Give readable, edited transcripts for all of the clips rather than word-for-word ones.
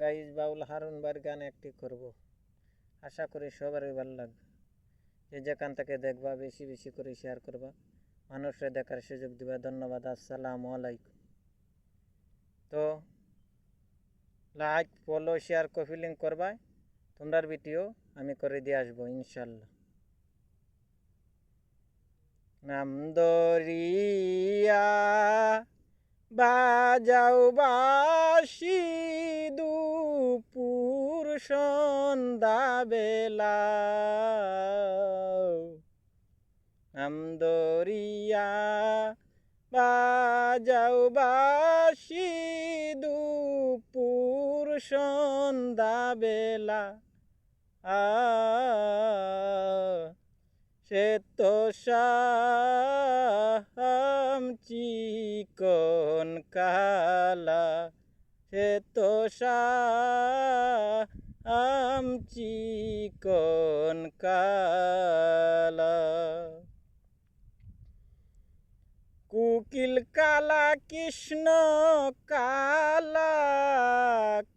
Guys বাউল হারুন বার গান একটি করব, আশা করি সবারই ভালো লাগবে। যে যেখান থেকে দেখবা বেশি বেশি করে শেয়ার করবা, মানুষের দেখার সুযোগ দিবা। ধন্যবাদ। আসসালামু আলাইকুম। তো like, follow, share, copy link করবা। তোমরার ভিডিও আমি করে দিয়ে আসবো ইনশাল্লাহ। নাম দরিয়া বাজাও বাসি দুপুর সন্ধ্যা বেলা, নাম দরিয়া বাজাও বাসি দুপুর সন্ধ্যা বেলা, সে তো শাম চিকন কালা, সে তো শাম চিকন কালা। কুকিল কালা কৃষ্ণ কালা,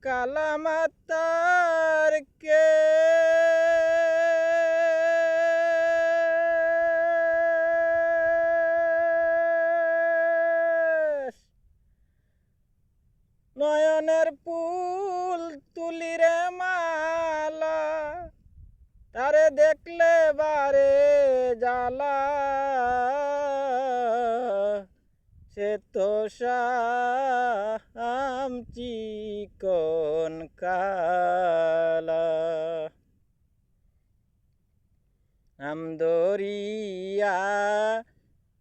কালা মাতার কে নয়নের ফুল তুলিরে মালা, তারে দেখলে বারে জ্বালা, সে তো শাম চিকন কালা। নাম দরিয়া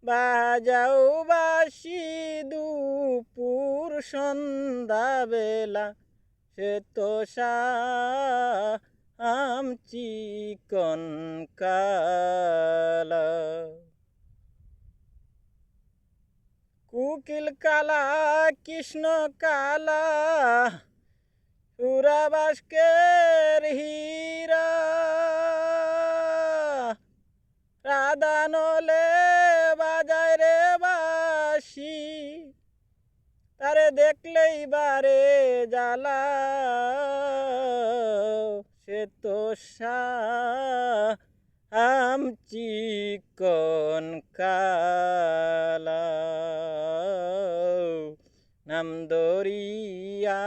বাজাও বাসি দুপুর সন্ধ্যা বেলা, সে তো শাম চিকন কালা। কুকিল কালা কৃষ্ণ কালা, সুরাবাসকের হীরা, রাধা নলে বাজায় রে বাসি, তারে দেখলেই বারে জ্বালা, সে তো শাম চিকন কালা। নাম দরিয়া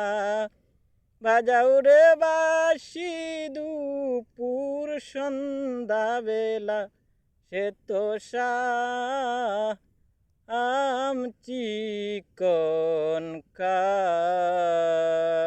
বাজাও রে বাসি দুপুর সন্ধ্যা বেলা, সে তো শাম চিকন কালা।